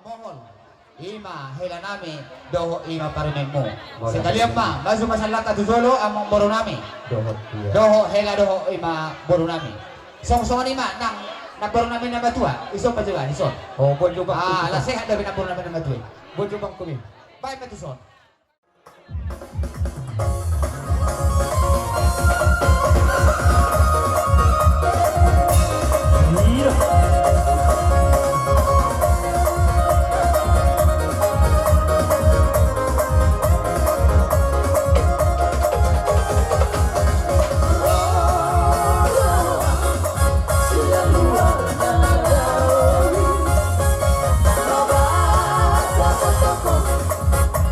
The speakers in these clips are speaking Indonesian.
mohon ima hela nami doho ima parinenmu sekalian ma bazu masalaka tuzolo among boro nami doho hela doho ima boro nami song-songan ima nang boro nami na batua isong pajuga isong Oh, buat coba. lah sehat dari na boro nami na batua Buat coba kami. baik patuson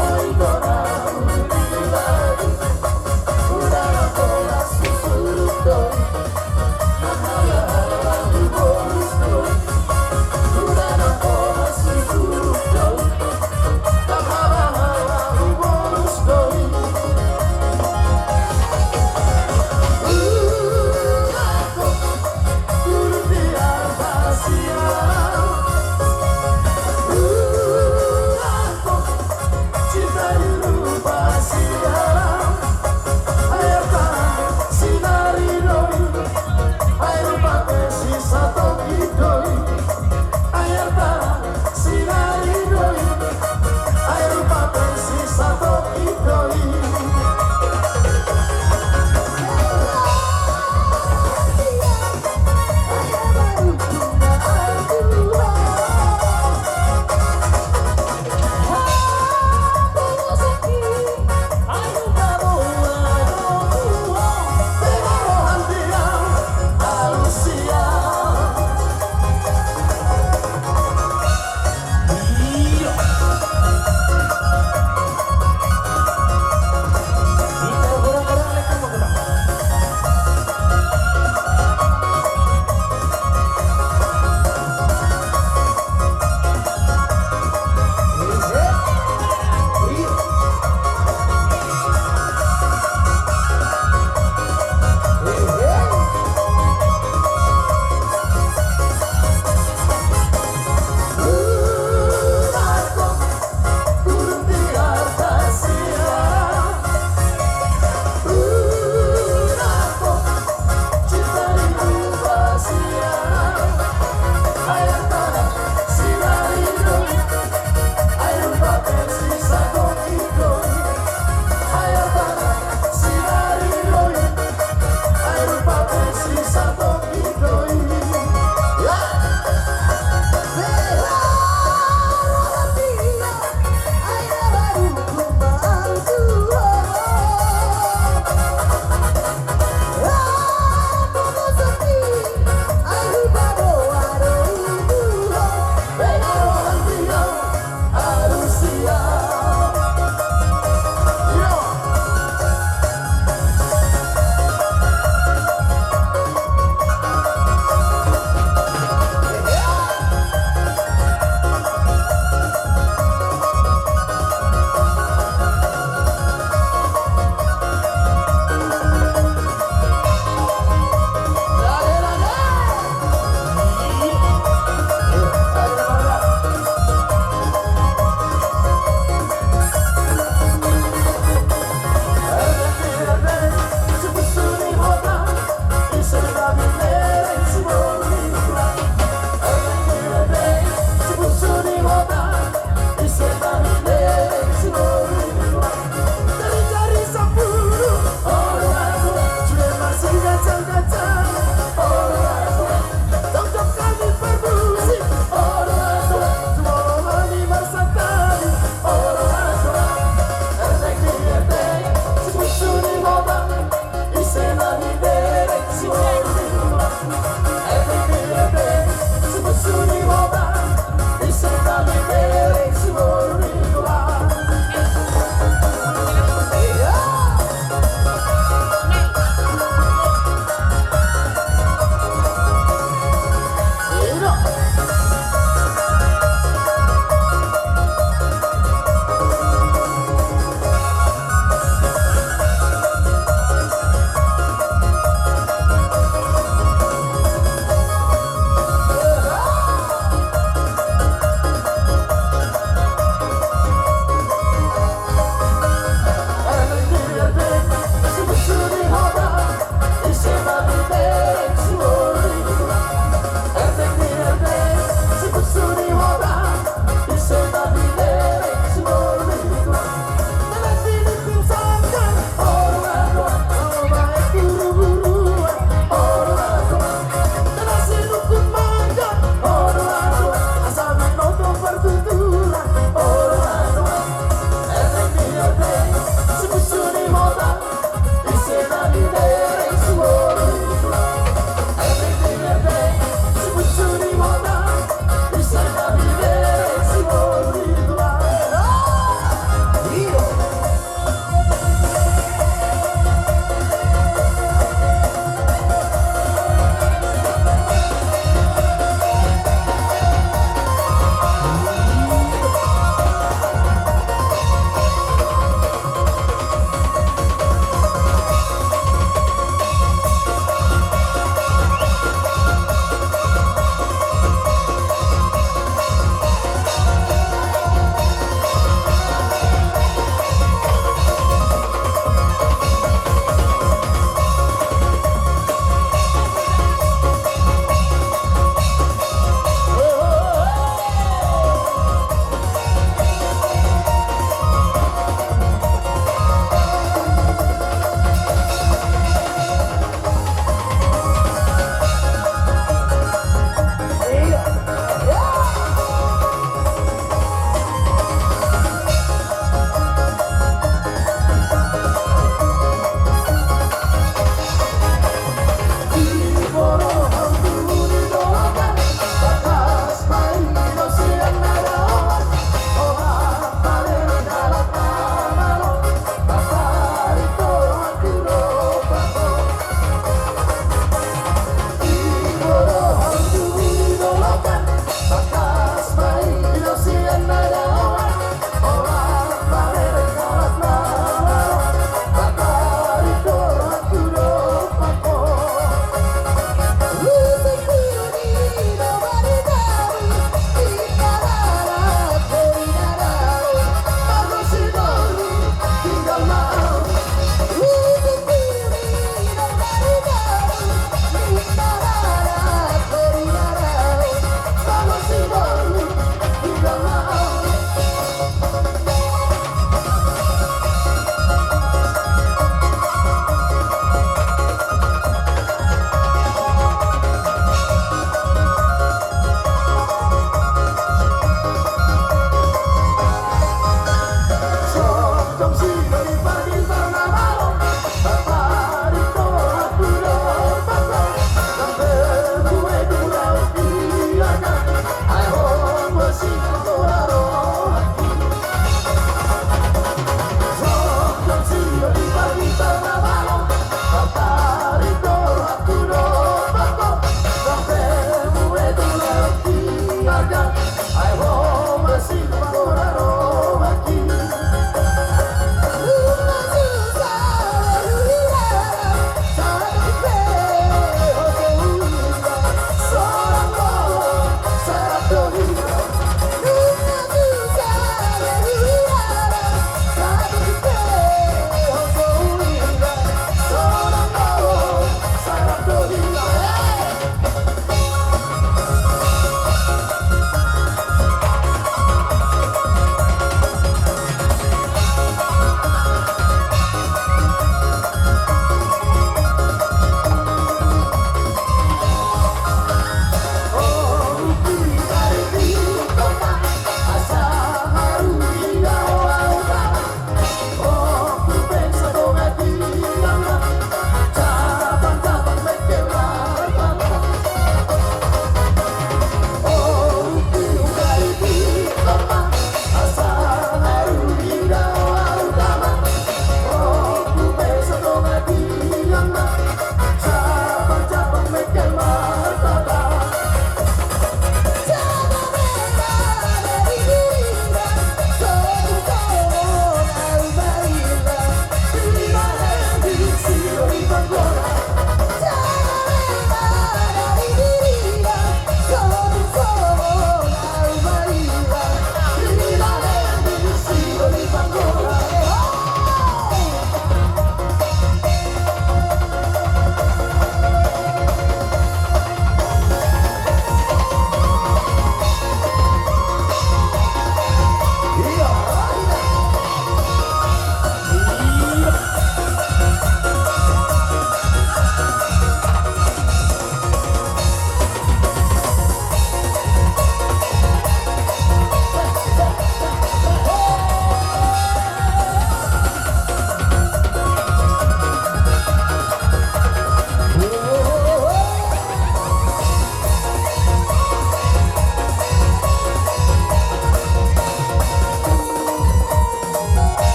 Oh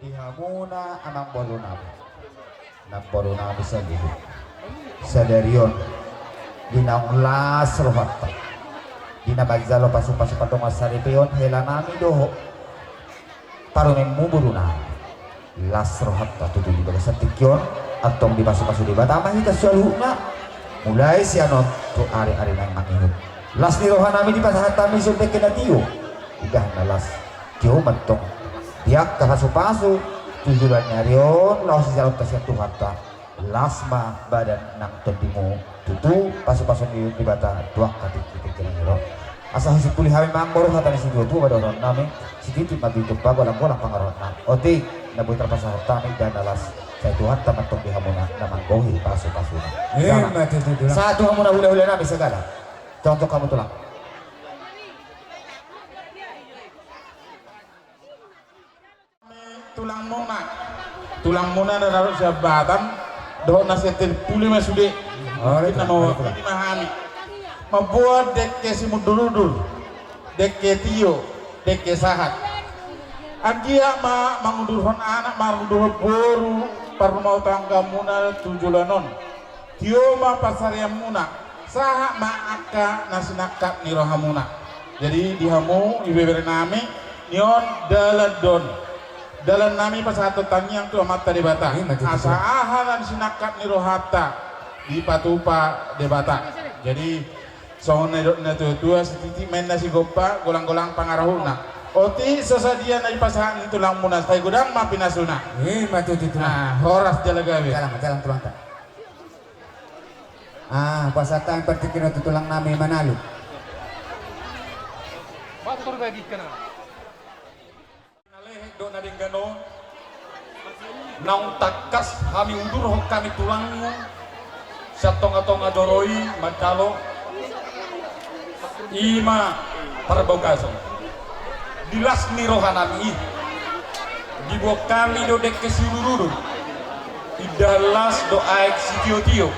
Dihamuna amang borunami. Nang borunami sa libo. Sa derion. Dinaunglas rohatta. Dinabagzalo pasu-pasu patunga sa ripeon. Hela nami doho. Parunin mo borunami. Las rohatta tutu di baga sa tikyon. Atong di pasu-pasu di batama hita syalhuna. Mulai si anon to ari-ari nang mangihut. Las ni rohanami di pasahat kami sultek kinatiyo. Udah nalas. Tiyo mantong. Diak kapasu-pasu. Tujuan nyarion laos si jalur tasya tuhata lasma badan nang todimu tutu pasu-pasu di bata dua kati kiri ro asal si pulih hami mambor hatani si dua pada orang nami si titu mati tu bago lang pangaron na oti nabuy terpasah tami dan alas saya tuhan tamat tong dihamuna namang gohi pasu-pasu satu hamuna hula-hula nami segala contoh kamu tulang tulang muna na naroon sa batang doon na siya puli masude kita mau dimahami mabuat dekke si mudurudul dekke tiyo dekke sahat agia mangudurhon anak mangudurhon boru parumau tangga muna tujulanon tiyo pasarya muna saha aka nasinakat nirohamuna jadi dihamu ibebere nami nion daladon dalam nami pas satu tangiang tu amat tadi bata asa ahalan sinakat nirohata di patupa debata jadi soalnya na tua setiti main nasi gopa golang-golang pangarahuna oti sesadia nai pasangan tulang munas tay gudang ma pinasuna matu itu nah horas jalagawe jalan tulang tak pasata yang pertikin itu tulang nami manalu motor bagi kena do nading gano naung takas kami undur kami tulangmu sa tonga-tonga doroi madalo ima parbogaso dilas ni rohanami dibuat kami do dek kesulururu idalas do aek sitio-tio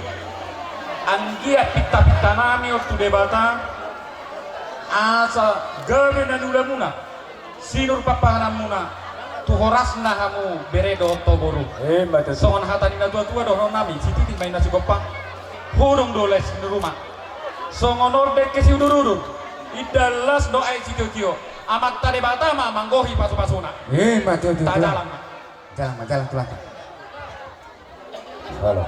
anggia pita-pita nami waktu debata asa gawe dan ulamuna sinur papahanam muna tuhorasna hamu beredo toboru songon hatani na tua-tua dohon nami siti main nasi gopang hurung doles di rumah songon ordek kesi udururur idalas doa sitio-tio amat tade batama manggohi pasu-pasuna matu itu jalan tulang halo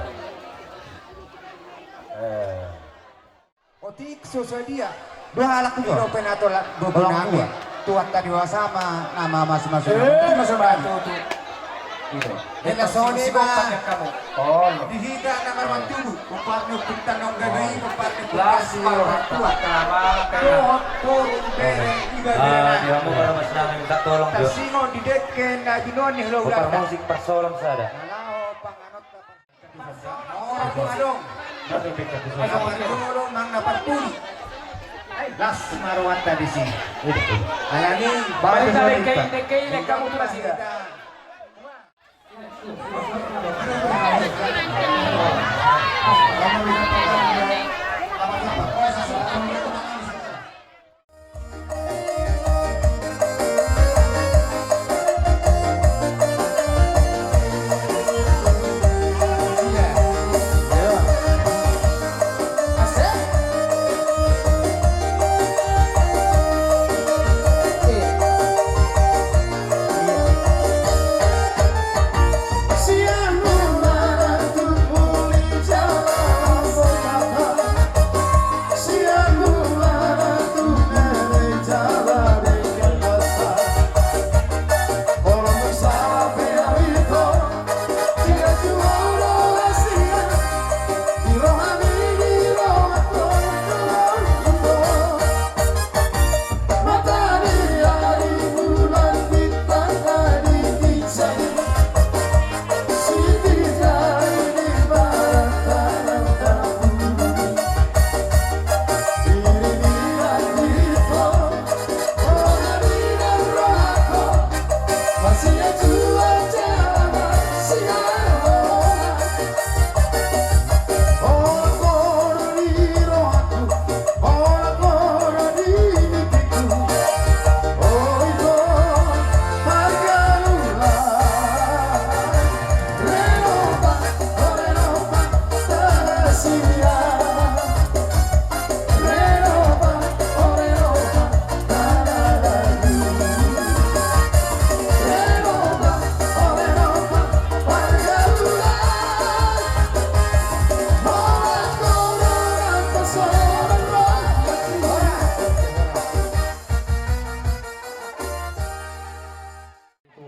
otik dia dua halak itu penato nami tuat tadi sama nama masing-masing masuk batu tuh gitu dan sone kamu dihita nama mantubu upatnya pintanong gagai upatnya kulasi tuat tuat turun bere dia mau baru mas nang minta tolong dia tasino di deken na binon nih lo udah musik persolong sada kalau panganot orang pengadong orang mang dapat puli las marwat tadi sih. Alani balik kayak kamu tuh masih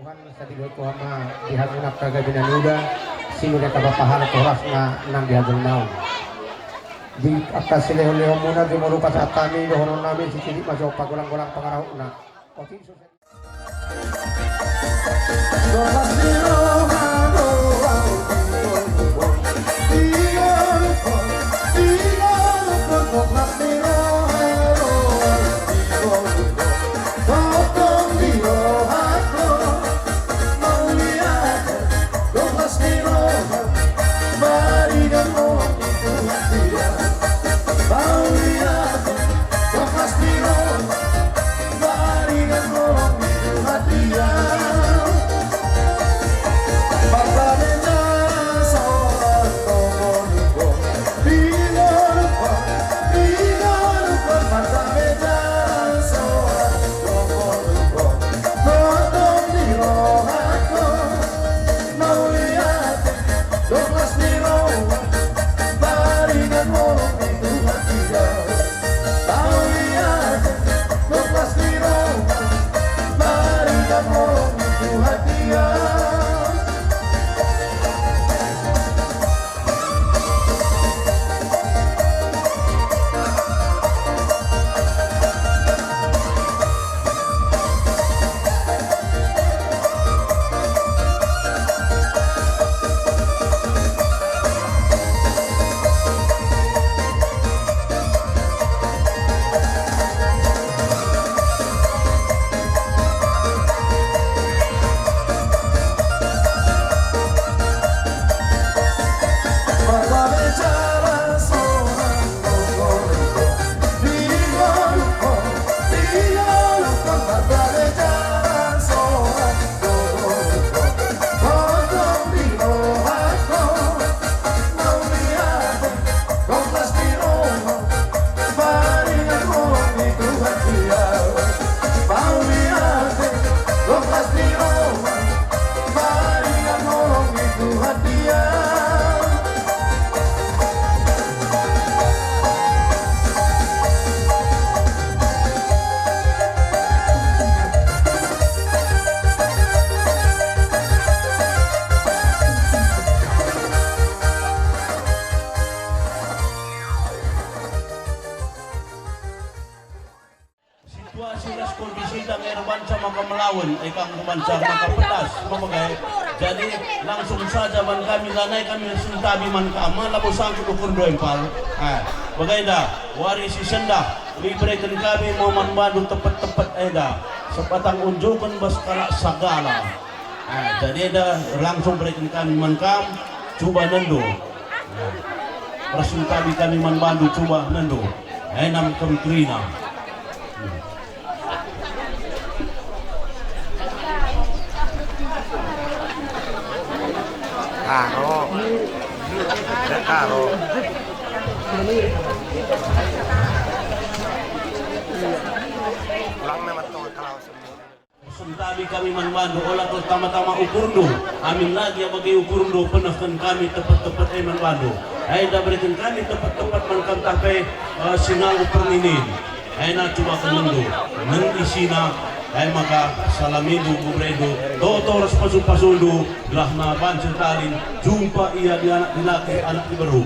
sa tigoy ko ama dihadon na kagabi na nuda sino na kapapahan at oras na nang dihadon na di atas sileho-leho muna di marupa sa kami dohonon namin si Cili masyo pagulang-gulang pangaraw na silas kondisi dan bansa maka melawan ikang bansa maka pedas memagai jadi langsung saja man kami lanai kami suntabi man kama labo sangku ukur dua empal bagai dah warisi sendah librekan kami mau manbadu tepat-tepat eda sepatang unjukan baskala sagala jadi ada langsung berikan kami man kam coba nendo prasuntabi kami manbadu coba nendo enam kementerian karo ada karo lang naman to kalau Sentabi kami manbandu olah pertama-tama ukurndo amin lagi bagi ukurndo penahkan kami tepat-tepat manbandu dah berikan kami tepat-tepat mankam tapai singal perninin na coba kenendo nang isina maka salamidu bubredo dotoras pasu-pasundo lah na banser talin jumpa ia di anak dilaki anak di baru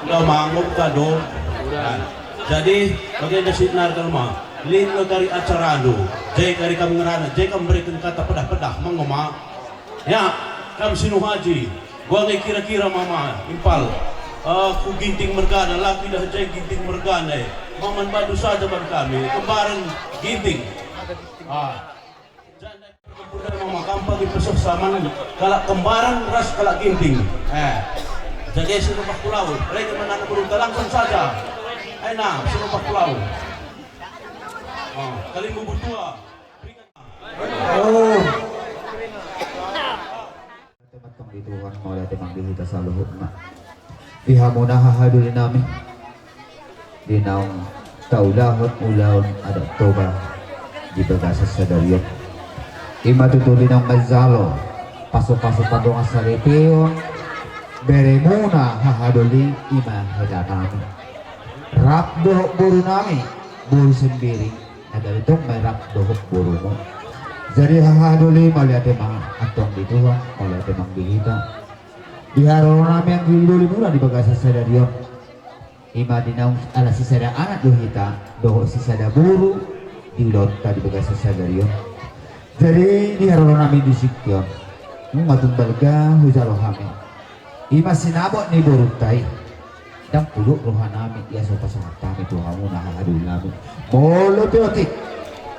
udah mangop ka do jadi bagaimana sinar ke rumah lino dari acara do jay dari kami ngerana jay kami berikan kata pedah-pedah mangoma ya kami sinu haji gua nggak kira-kira mama impal aku ginting mergana laki dah jay ginting mergana Maman badu saja ban kami kembaran ginting janda kemudian mama kampung di pesok saman kalak kembaran ras kalak ginting jadi serupak pulau mereka menang beruntung langsung saja serupak pulau kali bubutua teman-teman di Tuhan mau lihat temang di kita selalu hukma ihamuna hahadulin nami dinaung taulahut ulaun ada toba di bagasa sadariot ima tutulin ang mazalo pasok-pasok padong asalipiyon beremuna hahaduli ima hedanami rap buru nami buru sendiri ada itu merah dohok borumo. Jadi hahaduli melihat emang antong di tuang, melihat emang di kita. Di haro nami yang dulu mula di bagasa sadarion. Ima dinaung ala sisada anak dohita, dohok sisada buru di lonta di bagasa sadarion. Jadi di haro nami di sikyon, matung balga hujalo hami. Ima sinabot ni borutai, dan puluk rohanami ya sopa sangat kami tuhamu nah hahaduli nami. Molo teotik.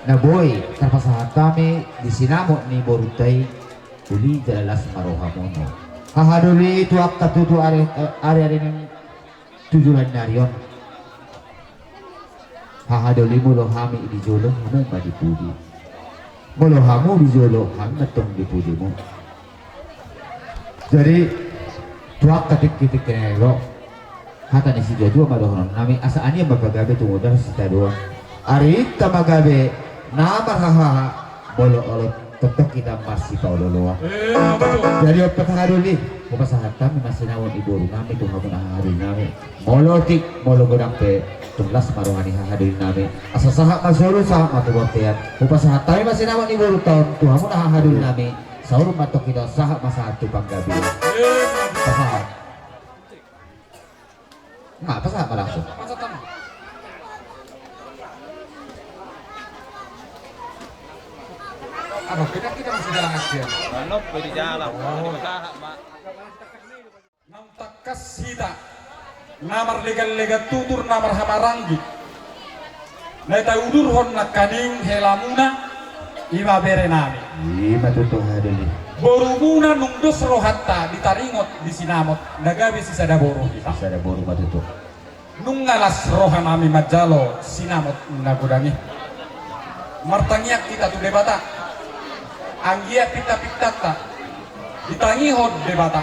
Na boy, terpasahat kami di sinamot ni borutai uli jalalas marohamono. Hahaduli tuak katutu area ng tujuan narion. Hahaduli mulo hami di jolo hamu ba di pudi. Mulo hamu di jolo hamu matong di pudi mo. Jadi tuak katik-kitik kenelo. Hata ni si Jojo marohon nami asaan niya magagabi tungod sa taduan. Ari tamagabe nama hahaha bolo oleh tetap kita masih tahu loloa. Jadi otak haruli, kupasahat kami masih nawon ibu nami tuh kamu nah hari nami. Molotik molo godang pe tunglas marohani hari nami. Asa sahak masuru sahak matu botean. Kupasahat kami masih nawon ibu tahun tuh kamu nah hari nami. Saur matok kita sahak masa tu panggabi. Pasahat. Nah, pasahat langsung. Ano, kita masih jalan aja. Manop di jalan. Nam takas hita namar legal tutur namar hamaranggi neta udur hon nakaning helamuna ima berenami Ima tutuh haduli. borumuna nungdos rohatta ditaringot di sinamot nagabe sisada boru kita Ada boru matutuh. nungalas rohanami majalo sinamot nagudangi martangiak kita tu debata anggiat kita pitata ditangihod debata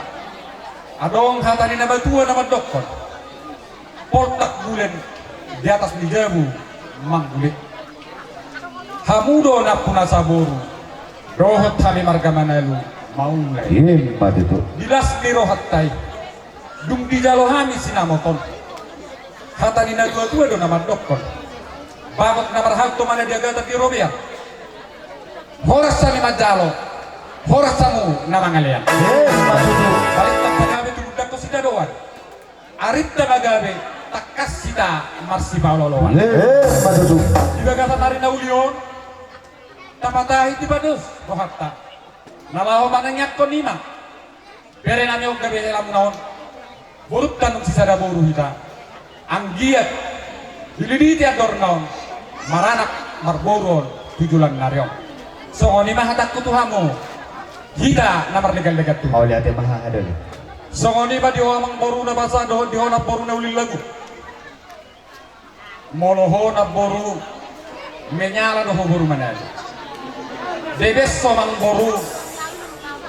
adong hatani nama tua nama dokon portak bulen di atas lijabu manggulit hamudo na punasa boru rohot hami marga manalu maulay Ima matutuh. dilas ni rohat tay dung di jalo hami sinamoton hatani na tua do nama dokon babak na marhagto mana diagata di robia horas sami majalo horas samu na mangalian balik tak magabe tumudak ko si dadoan arit na magabe takas sita marsi pauloloan Matutuh. juga kata tari na ulion tapatahi ti badus rohatta nalaho manangyak ko nima bere nami og gabe helam naon burut tanong sisada boru hita anggiat diliditi ador naon maranak marboron tujulan naryong so oni mahatak kutuhamu hita namar legal-legal tu Mau lihat yang maha haduli. so oni ba diho amang boru na basa diho na boru na ulil lagu moloho na boru menyala doho boru manali debes so mang boru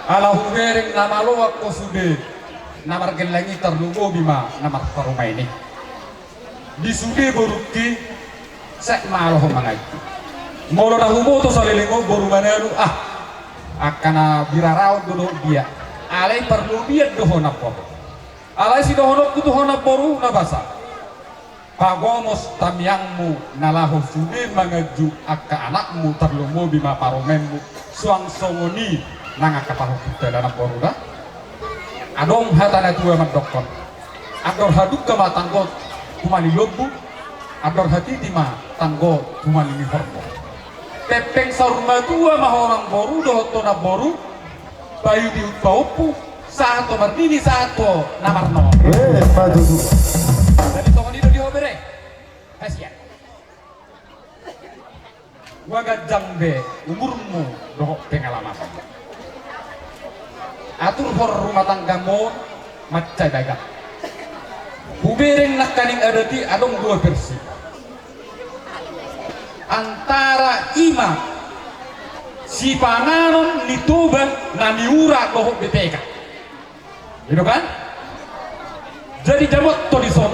ala hubereng namalo ako sude namar gelangi terlugo bima namar parumay ni di sude boru ki sek maloho mangay molo na humoto sa lilingo boru manalo akana biraraw dodo dia alay perlu biat doho na po alay si doho na kutuho na boru na basa pagomos tamyangmu nalaho sude mangaju akka anakmu terlumo bima paromenmu suang songoni nanga kapaho kita dalam boru na adong hatana tua madokon ador haduk ka matanggo kumani lobu ador hati tima tanggo kumani ni hormo pepeng saruma tua mahorang boru dohoto na boru bayu di baupu sato martini sato namarno Matutuh. jadi toko dito di hobere hasia waga jambe umurmu doho pengalaman atur hor rumah tanggamu macai dagang hubereng nakaning adati adong dua versi antara ima si panganon nituba na niura doho BPK gitu kan jadi jamot to di son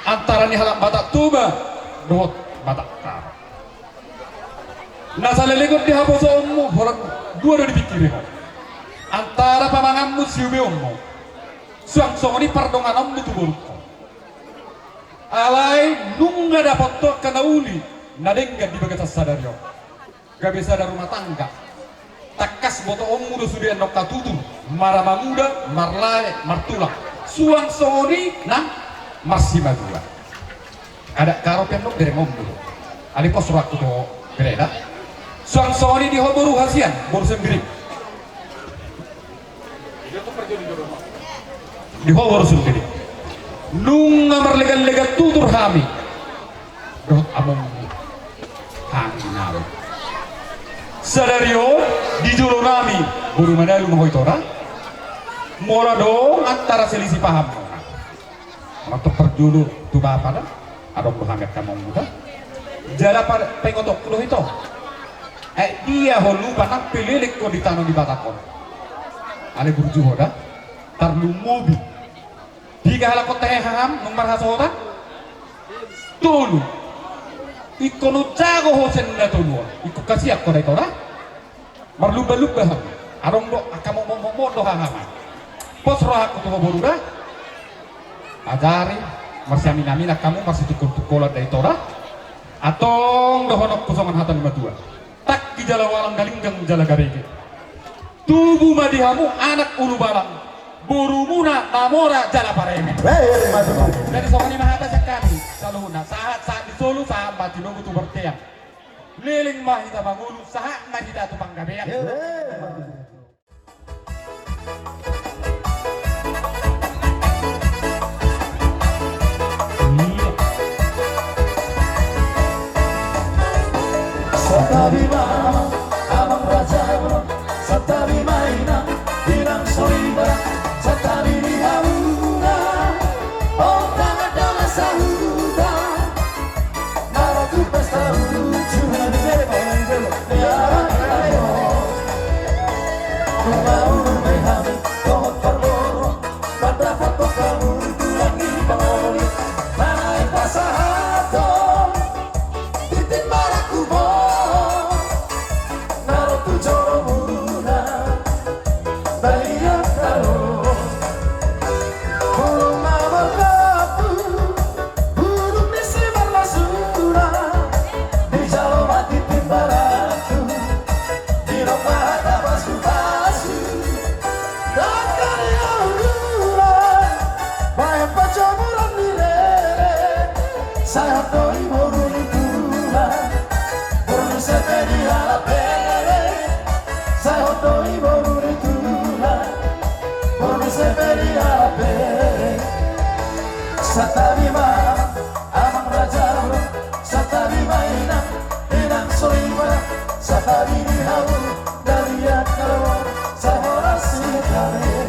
antara ni halak batak tuba doho batak kara nasa lelegot di haboso ommu horak dua do dipikiri antara pamanganmu siube ommu suang songoni pardongan ommu tu buruk alay nunga dapat to kana uli nadenggan di bagian sadaryo gak bisa ada rumah tangga takas boto om muda sudah nok katutu marama muda marlae martulang suang soni nang masih madua ada karopen nok dari ngom dulu ali pos rakku to gereda suang soni di hoboru hasian boru sendiri di hoboru sendiri nung ngamar legal tutur hami doh among hanginam sadario di jolo nami buru manalu mahoitora mora dong antara selisih paham untuk perjulu tu bapa dah adong berhangat kamu muda jala pada pengotok lo itu dia holu panang pelilik ko ditanong di batakon ale burju hoda tarlu mobi di kahalakot teh ham nung marhasora tulu ikono jago hosen na tulu ikut kasih aku dari tora marluba-luba arong do akamu mo do hangama pos roh aku tuh boruda ajari masih amin kamu masih tukul-tukulan dari tora atong do honok kosongan hatan 52 tak di jala walang galinggang jala garege tubuh madihamu anak ulu balang burumuna namora jala pareme dari sokani mahata sekali saluna saat di Solo saat mati nunggu tu bertiang liling mahita bangulu saat mahita tu panggabean Satabima abang raja satabi maina bilang soiba satabi dihamuna oh tangan dalam sahuda naraku pesta lucu ya ayo mau bermeham kohot parboro pada foto kamu tulang di bawah naik pasahato titik maraku saya tahu baru ditulang baru sepedi halapere saya tahu baru ditulang baru sepedi halapere satabi malam amang raja satabi mainan inang soiba satabi dihawu dari akal saya sekali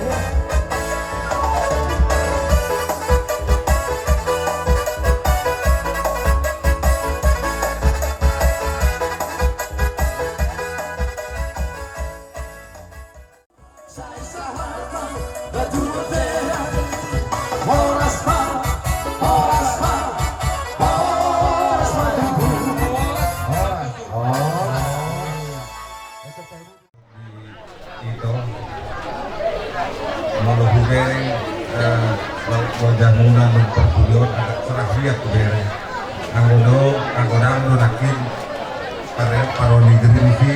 wajah muna ng pertulion agak serah lihat ke bere anggodo nakin paroni gerinisi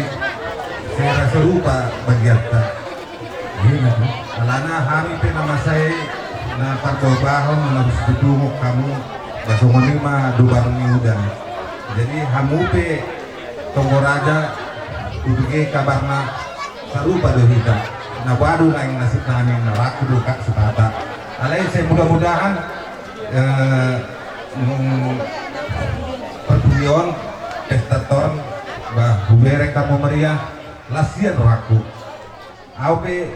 saya serupa bagiata ini alana hari pe nama saya na parkobahon harus ditunggu kamu basongon lima dubar udan jadi hamu pe tonggoraja kuduge kabarna sarupa dohida na wadu na yang nasib namin na laku duka sepata alay saya mudah-mudahan pertulion testaton bah hubere kamu meriah lasian raku aupe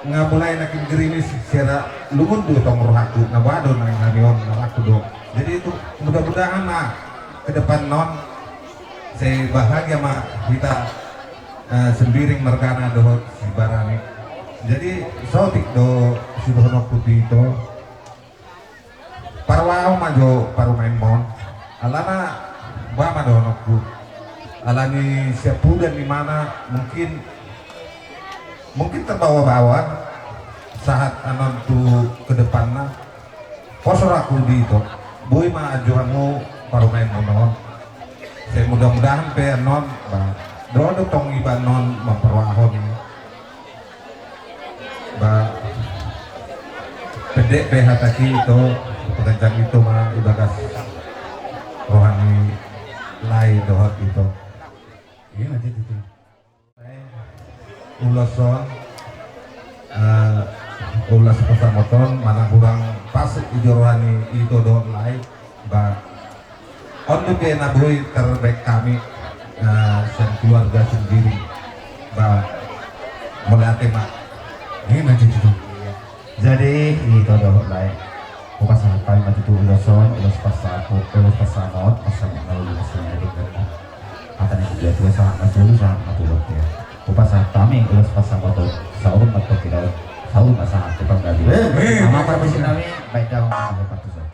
ngabulai nakin gerimis secara lumun du tong rohaku na wadu na yang namion na laku do jadi itu mudah-mudahan na ke depan non saya bahagia mah kita sembiring mergana doh si barani jadi sotik do si dono putih itu parwao majo paru main mon alana bama dono ku alani sepudan di mana mungkin terbawa-bawa saat anon tu ke depanna posor aku di itu boy mah ajuanmu paru main mon saya mudah-mudahan pe non ba do tong iba non memperwahon ba pedek pe hataki itu pekerjaan itu mah ibadah rohani lain dohot itu iya nanti itu ulason ulas pesamoton mana kurang pas ijo rohani itu dohot lain ba untuk naboy terbaik kami dan keluarga sendiri bah mulai tema ini nanti itu Jadi itu doh lain. Bukan sampai mati tu uloson, ulos pasapo, ulos pasamot, pasamot lalu ulasnya dengan kata yang dia tu sangat masuk sangat matulog dia. Bukan sampai kami ulos pasamot sahur atau kira sahur masalah tukang gali. Nama permisi kami baik dalam kita patu saja.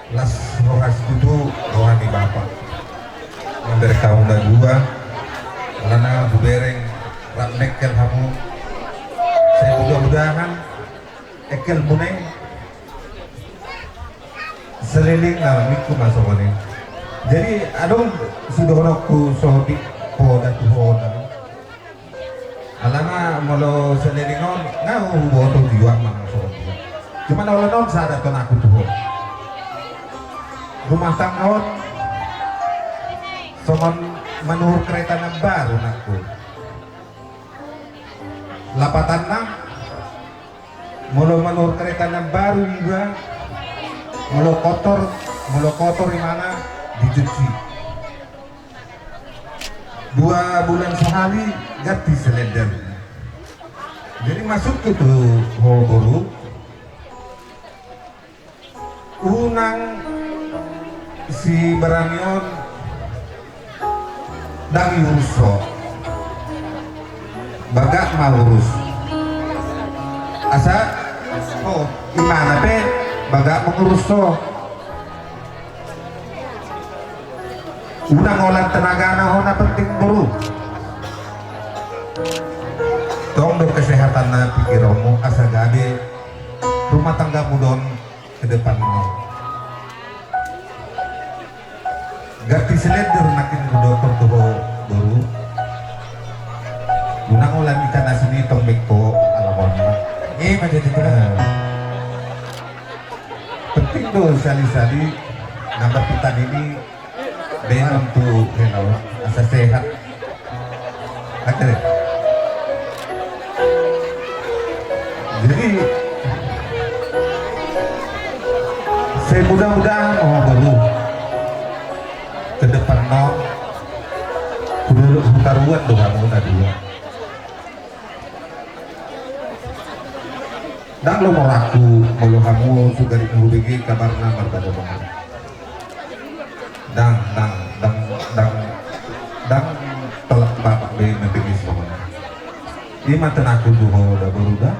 Las rohas itu rohani bapak memberi kaum dan gua karena bubereng rak nekel kamu saya mudah-mudahan ekel muneng seliling lah miku masuk ini jadi adong sudah aku sohbi poda tu poda alana malu seliling on ngau bodoh diuang mang sohbi cuma kalau non sadar ton aku tuh rumah tangga soman menurut kereta yang baru nakku lapatan nang mulu menurut kereta yang baru juga mulu kotor di mana dicuci 2 bulan sekali ganti selender jadi masuk ke tuh hoboro unang si Baranion dan urus bagak mau urus asa oh gimana pe bagak mengurus udah ngolah tenaga na penting buru tong do kesehatan na pikiromu asa gabe rumah tangga mudon ke depan ganti selender makin dokter tuh baru guna ngolah ikan asini tong beko alamonnya menjadi penting tuh sali-sali nambah pitan ini dengan tuh asa sehat akhirnya jadi saya mudah-mudahan baru ke depan non kudu taruhan dong kamu tadi ya dan lo mau laku kalau kamu sudah dihubungi kabar nama pada banget dan telak bapak be membeli semua ini mantan aku tuh udah berudah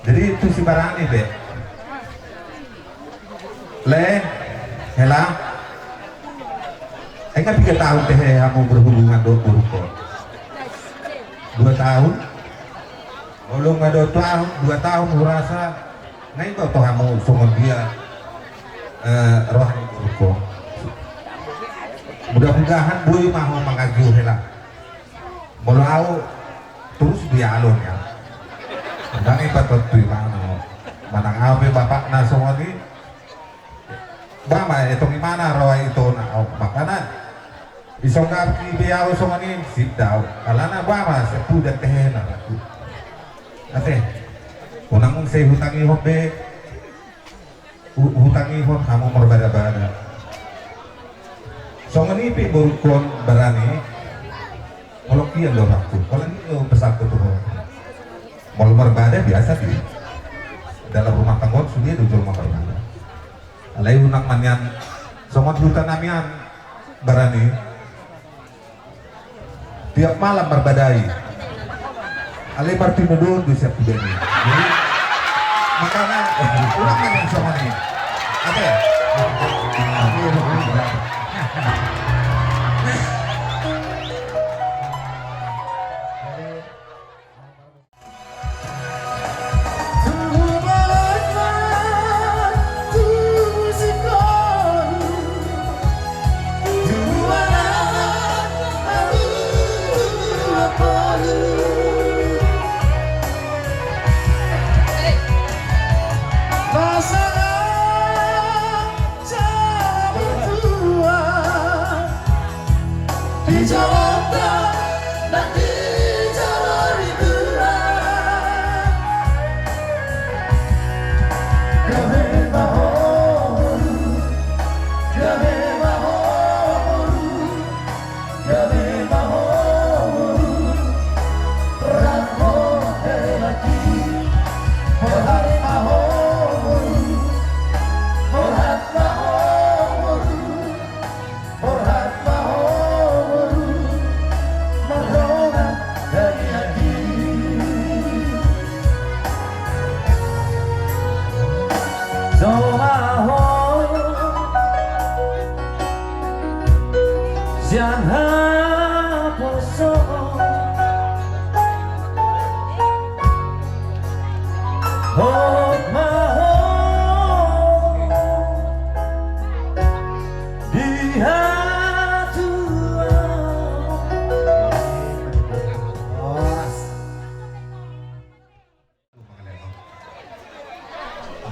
jadi itu si barang ini be le hela kan 3 tahun teh kamu berhubungan 2 tahun Ulung ada tahun, 2 tahun merasa ngayon to kamu sungon dia rohani ko. Mudah-mudahan boy mau mengaju hela. Mulau terus dia alon ya. Dan ipat tuh manang awe bapak na sungon ini. Bama itong imana roy ito na makanan. Isong nga biyaw sungon ini sip daw. Alana bama sa pudat tehena. Ate, unang mong say hutang ihon be, hutang ihon kamu berbada-bada. So ngenipi burukon barani, molokian lo aku. Kalau ini lo besar tuh, mau berbada biasa sih. Dalam rumah tangga sudah jual mau berbada. Alai unang manyan, somot hutan namian barani. Tiap malam berbadai. Alay parti mo doon siya po din. Makanya, ulang na yung sama niya. Ate.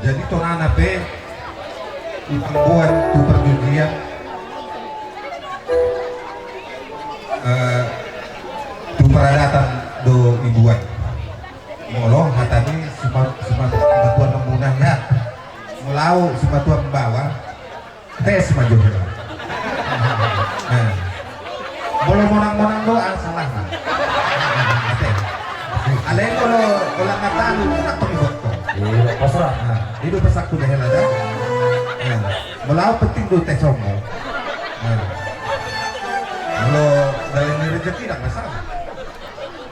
Jadi torana be buat tu perjudian tu peradatan do ibuan molo hatani sebatuan memunah ya melau sebatuan membawa tes maju molo monang-monang do salah nah alain kalau ulang kata lu nak tunggu pasrah hidup pesak tu dah ada melau penting tu tes somo kalau dalam rezeki tak masalah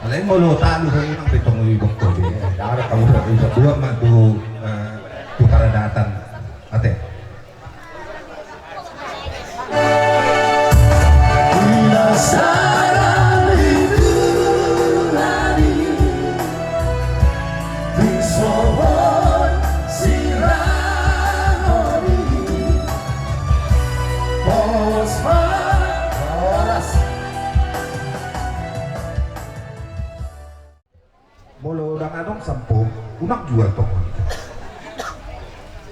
alain molo talu hari nang betong ibok tu ada kamu dah dua madu tu paradatan ate molo udang adong sampo unak jual tong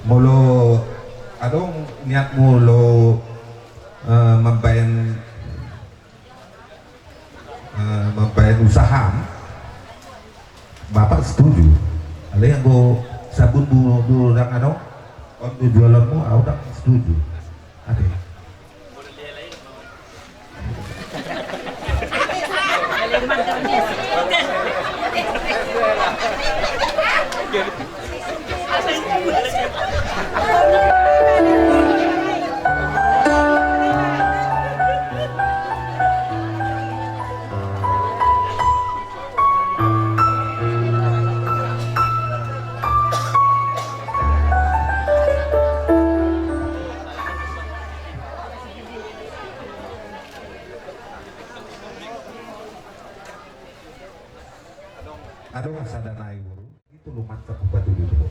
molo adong niat molo membayar usaha bapak setuju ada yang go sabun bu udang adong untuk jualanmu udang setuju ada Aduh, sadar naik. patudu to.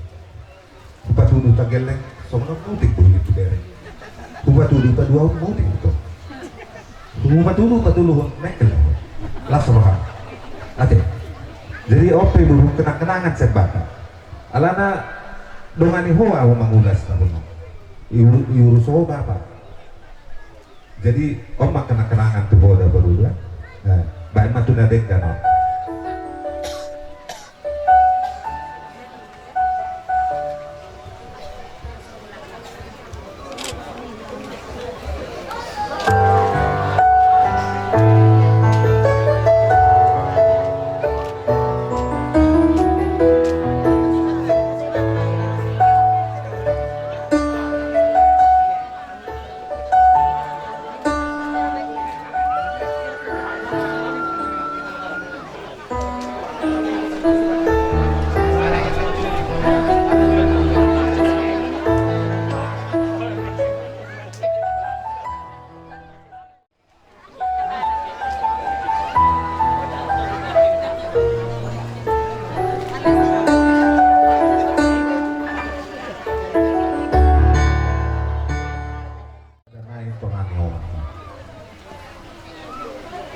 Patudu tageleng sono mutik bulu itu dere. Patudu ta dua mutik to. Patudu mekel. Lasroha. Ate. Jadi ope bulu kenang-kenangan sebata. Alana dongani hoa aku mangulas na kuno. Iurus ho apa? Jadi mak kenang-kenangan tuh boda baru lah. Nah, baik matu nadek kan.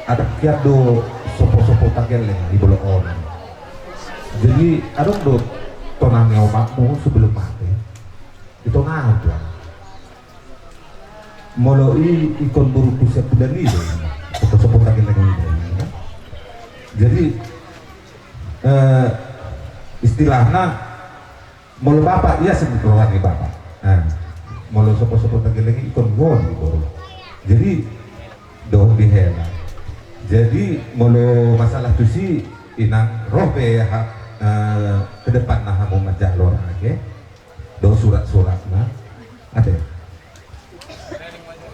Ada kiado sopo-sopo tageleng di bolong orang. Jadi ada do tonangnya omakmu sebelum mati. Itu nah tuan. Moloi ikon buru pusat bulan ini, sopo-sopo tageleng ini. Jadi istilahnya molo bapak iya sebut rohani bapak. Molo sopo-sopo tageleng ikon gon gitu. Jadi do dihela. Jadi molo masalah tu si inang roh be ke depan nah mau majah lora ke do surat-surat nah ada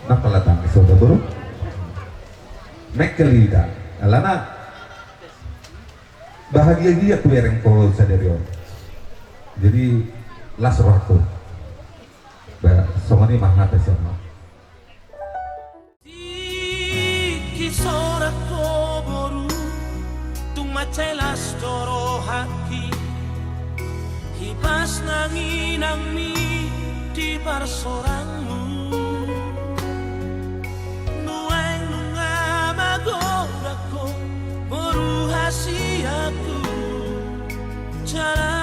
nak pelatang saudara bro mekelida alana bahagia dia tu ereng ko sadarion jadi las rohku ba somani mahata sama sorak koboru tumacelas toro haki hibas nanginang mi di parsorangmu nueng nunga magorako boru hasiaku cara